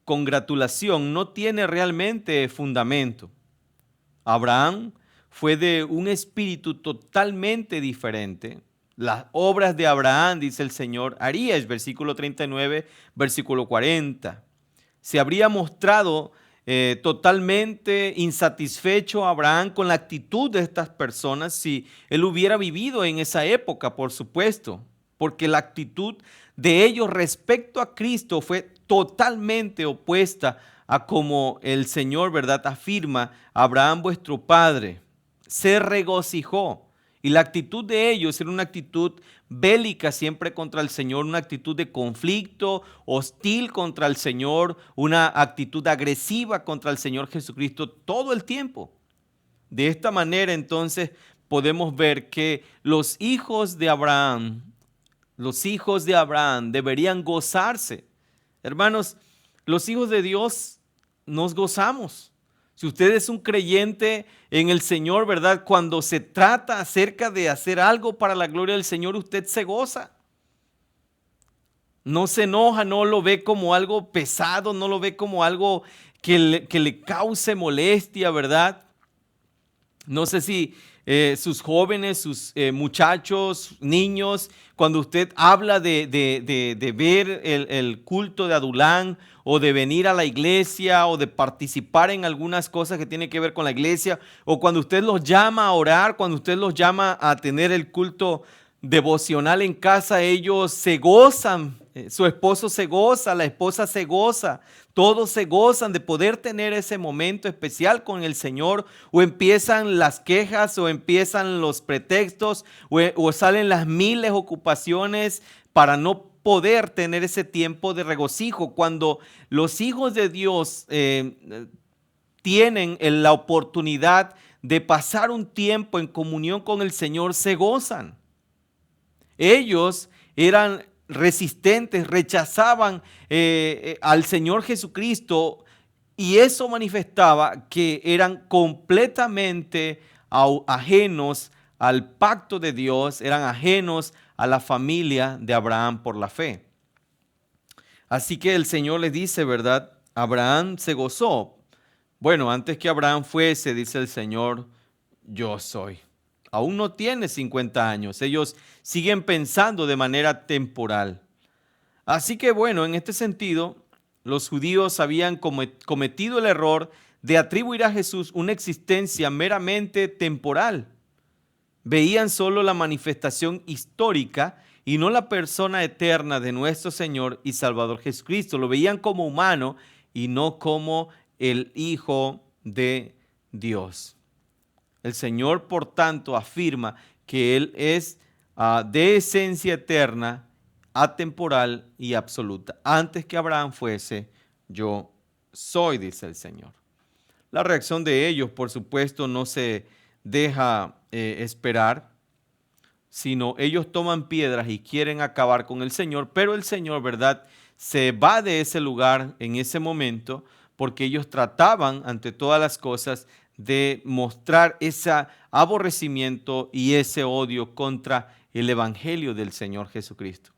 congratulación no tiene realmente fundamento. Abraham fue de un espíritu totalmente diferente. Las obras de Abraham, dice el Señor, harías, versículo 39, versículo 40. Se habría mostrado totalmente insatisfecho Abraham con la actitud de estas personas si él hubiera vivido en esa época, por supuesto, porque la actitud de ellos respecto a Cristo fue totalmente opuesta a como el Señor, ¿verdad?, afirma, Abraham vuestro padre se regocijó. Y la actitud de ellos era una actitud bélica siempre contra el Señor, una actitud de conflicto, hostil contra el Señor, una actitud agresiva contra el Señor Jesucristo todo el tiempo. De esta manera entonces podemos ver que los hijos de Abraham deberían gozarse. Hermanos, los hijos de Dios nos gozamos. Si usted es un creyente en el Señor, ¿verdad?, cuando se trata acerca de hacer algo para la gloria del Señor, usted se goza. No se enoja, no lo ve como algo pesado, no lo ve como algo que le cause molestia, ¿verdad? No sé si sus jóvenes, sus muchachos, niños, cuando usted habla de ver el culto de Adulán o de venir a la iglesia o de participar en algunas cosas que tienen que ver con la iglesia, o cuando usted los llama a orar, cuando usted los llama a tener el culto devocional en casa, ellos se gozan, su esposo se goza, la esposa se goza, todos se gozan de poder tener ese momento especial con el Señor, o empiezan las quejas o empiezan los pretextos o salen las miles ocupaciones para no poder tener ese tiempo de regocijo. Cuando los hijos de Dios tienen la oportunidad de pasar un tiempo en comunión con el Señor, se gozan. Ellos eran resistentes, rechazaban al Señor Jesucristo, y eso manifestaba que eran completamente ajenos al pacto de Dios, eran ajenos a la familia de Abraham por la fe. Así que el Señor les dice, ¿verdad? Abraham se gozó. Bueno, antes que Abraham fuese, dice el Señor, yo soy. Aún no tiene 50 años. Ellos siguen pensando de manera temporal. Así que bueno, en este sentido, los judíos habían cometido el error de atribuir a Jesús una existencia meramente temporal. Veían solo la manifestación histórica y no la persona eterna de nuestro Señor y Salvador Jesucristo. Lo veían como humano y no como el Hijo de Dios. El Señor, por tanto, afirma que Él es de esencia eterna, atemporal y absoluta. Antes que Abraham fuese, yo soy, dice el Señor. La reacción de ellos, por supuesto, no se deja esperar, sino ellos toman piedras y quieren acabar con el Señor, pero el Señor, ¿verdad?, se va de ese lugar en ese momento porque ellos trataban, ante todas las cosas, de mostrar ese aborrecimiento y ese odio contra el Evangelio del Señor Jesucristo.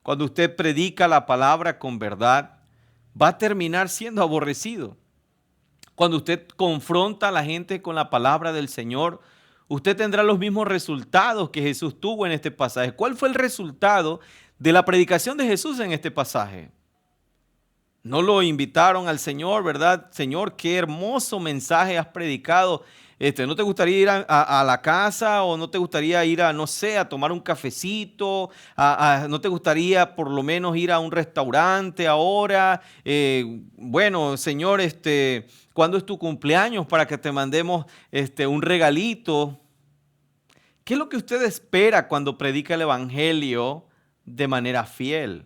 Cuando usted predica la palabra con verdad, va a terminar siendo aborrecido. Cuando usted confronta a la gente con la palabra del Señor, usted tendrá los mismos resultados que Jesús tuvo en este pasaje. ¿Cuál fue el resultado de la predicación de Jesús en este pasaje? No lo invitaron al Señor, ¿verdad? Señor, qué hermoso mensaje has predicado. ¿No te gustaría ir a la casa o no te gustaría ir a, no sé, a tomar un cafecito? ¿No te gustaría por lo menos ir a un restaurante ahora? Bueno, Señor, ¿cuándo es tu cumpleaños para que te mandemos un regalito? ¿Qué es lo que usted espera cuando predica el Evangelio de manera fiel?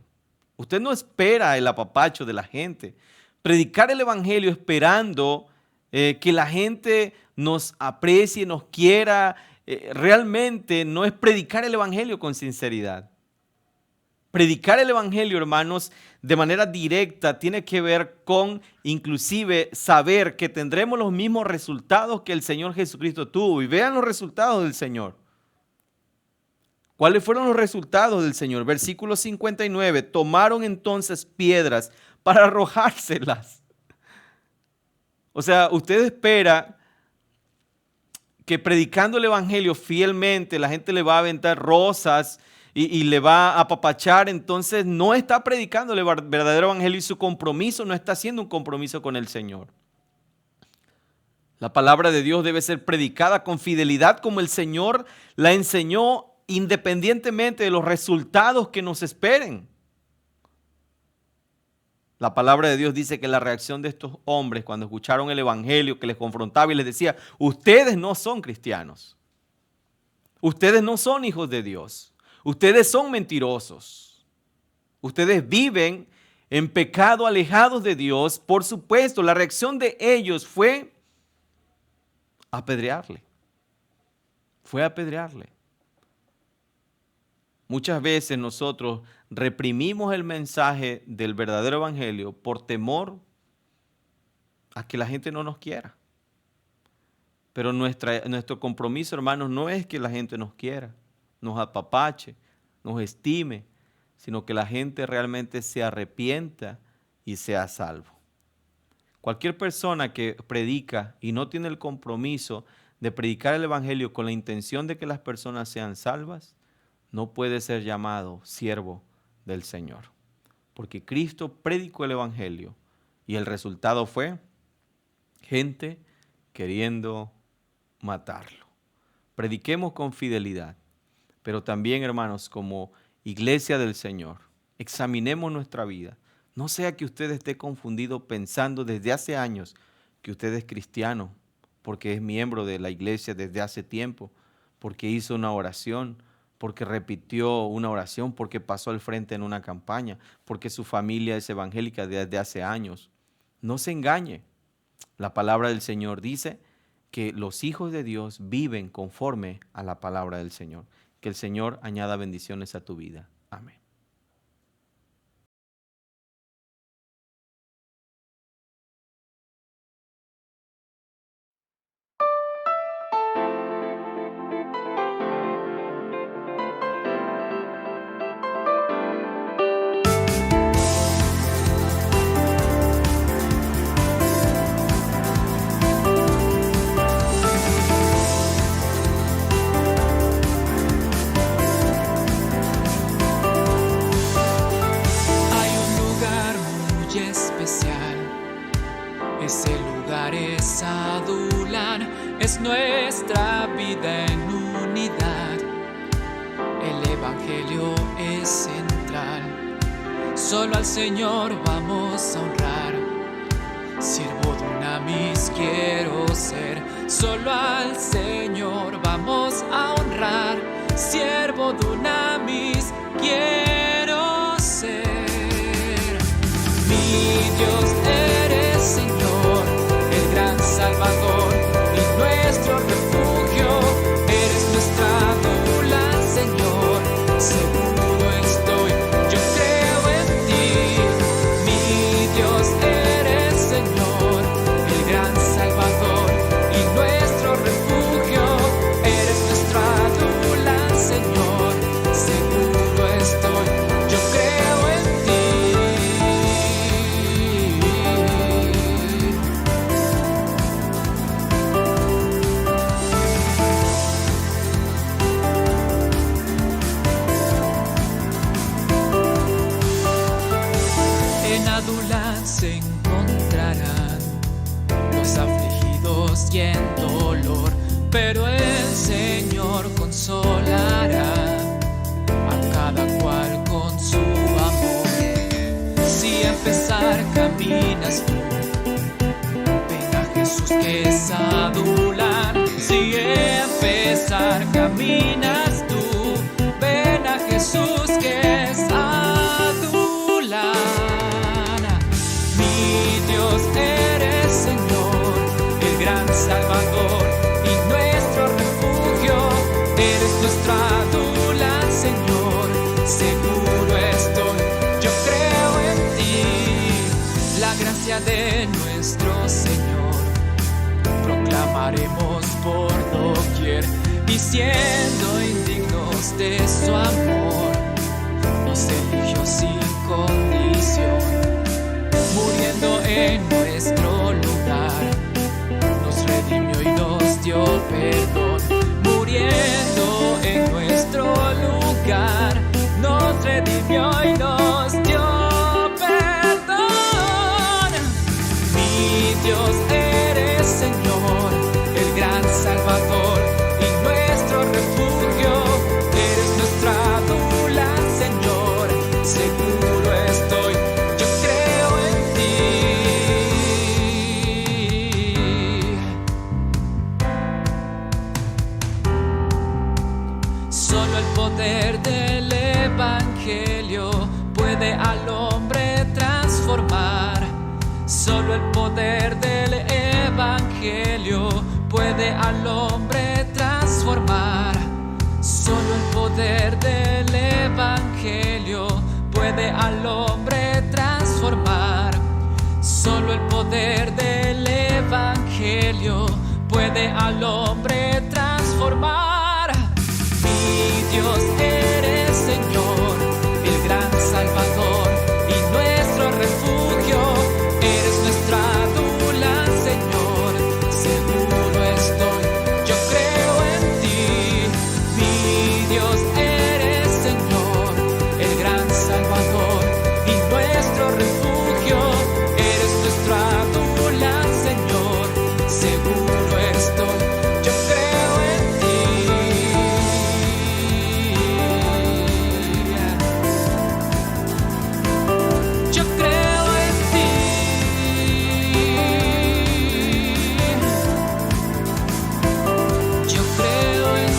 Usted no espera el apapacho de la gente. Predicar el Evangelio esperando que la gente nos aprecie, nos quiera, realmente no es predicar el Evangelio con sinceridad. Predicar el Evangelio, hermanos, de manera directa tiene que ver con inclusive saber que tendremos los mismos resultados que el Señor Jesucristo tuvo. Y vean los resultados del Señor. ¿Cuáles fueron los resultados del Señor? Versículo 59. Tomaron entonces piedras para arrojárselas. O sea, usted espera que predicando el Evangelio fielmente la gente le va a aventar rosas y le va a apapachar. Entonces no está predicando el verdadero Evangelio y su compromiso no está siendo un compromiso con el Señor. La palabra de Dios debe ser predicada con fidelidad como el Señor la enseñó, independientemente de los resultados que nos esperen. La palabra de Dios dice que la reacción de estos hombres cuando escucharon el Evangelio que les confrontaba y les decía, ustedes no son cristianos, ustedes no son hijos de Dios, ustedes son mentirosos, ustedes viven en pecado alejados de Dios. Por supuesto, la reacción de ellos fue apedrearle, Muchas veces nosotros reprimimos el mensaje del verdadero evangelio por temor a que la gente no nos quiera. Pero nuestro compromiso, hermanos, no es que la gente nos quiera, nos apapache, nos estime, sino que la gente realmente se arrepienta y sea salvo. Cualquier persona que predica y no tiene el compromiso de predicar el evangelio con la intención de que las personas sean salvas, no puede ser llamado siervo del Señor. Porque Cristo predicó el evangelio y el resultado fue gente queriendo matarlo. Prediquemos con fidelidad, pero también, hermanos, como iglesia del Señor, examinemos nuestra vida. No sea que usted esté confundido pensando desde hace años que usted es cristiano, porque es miembro de la iglesia desde hace tiempo, porque hizo una oración, porque repitió una oración, porque pasó al frente en una campaña, porque su familia es evangélica desde hace años. No se engañe. La palabra del Señor dice que los hijos de Dios viven conforme a la palabra del Señor. Que el Señor añada bendiciones a tu vida. Amén. nos adulan, es nuestra vida en unidad. El Evangelio es central, solo al Señor vamos a honrar. Siervo dunamis quiero ser, solo al Señor vamos a honrar. Siervo dunamis quiero ser. Mi Dios eres Señor, el gran Salvador y nuestro refugio. Eres nuestra dula, Señor, seguro estoy, yo creo en ti. Mi Dios eres Señor, el gran Salvador y nuestro refugio. Eres nuestra dula, Señor, seguro estoy, yo creo en ti. En Adulam se encontrarán los afligidos y en dolor, pero el Señor consolará a cada cual con su amor. Si a empezar caminas tú, ven a Jesús que es Adulam. Si a empezar caminas tú, ven a Jesús que es Adulam. Mi Dios eres Señor, el gran Salvador y nuestro refugio. Eres nuestra dula, Señor, seguro estoy, yo creo en ti. La gracia de nuestro Señor proclamaremos por doquier, y siendo indignos de su amor, nos eligió sin condición. Muriendo en nuestro lugar, nos redimió y nos dio perdón. Muriendo en nuestro lugar, nos redimió y nos dio perdón. Mi Dios eres Señor, el gran Salvador y nuestro refugio. Eres nuestra dula, Señor, seguro estoy, yo creo en ti. Solo el poder del Evangelio puede al hombre transformar. Solo el poder del Evangelio puede al hombre transformar. Solo el poder del Evangelio puede al hombre transformar. Solo el poder del Evangelio puede al hombre transformar. Mi Dios eres Señor, el gran Salvador y nuestro refugio. Eres nuestra dula, Señor, seguro estoy, yo creo en ti. Mi Dios eres Señor, el gran Salvador y nuestro refugio. Eres nuestra dula, Señor, seguro estoy, yo creo en ti. Yo creo en ti. Yo creo en ti.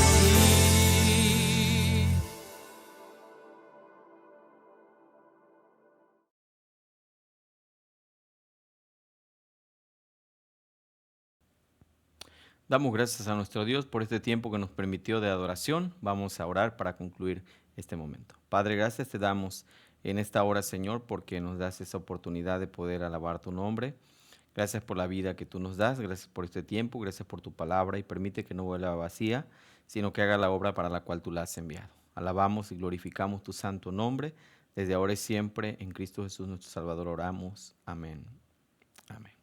Damos gracias a nuestro Dios por este tiempo que nos permitió de adoración. Vamos a orar para concluir este momento. Padre, gracias te damos en esta hora, Señor, porque nos das esa oportunidad de poder alabar tu nombre. Gracias por la vida que tú nos das, gracias por este tiempo, gracias por tu palabra y permite que no vuelva vacía, sino que haga la obra para la cual tú la has enviado. Alabamos y glorificamos tu santo nombre, desde ahora y siempre, en Cristo Jesús nuestro Salvador oramos. Amén. Amén.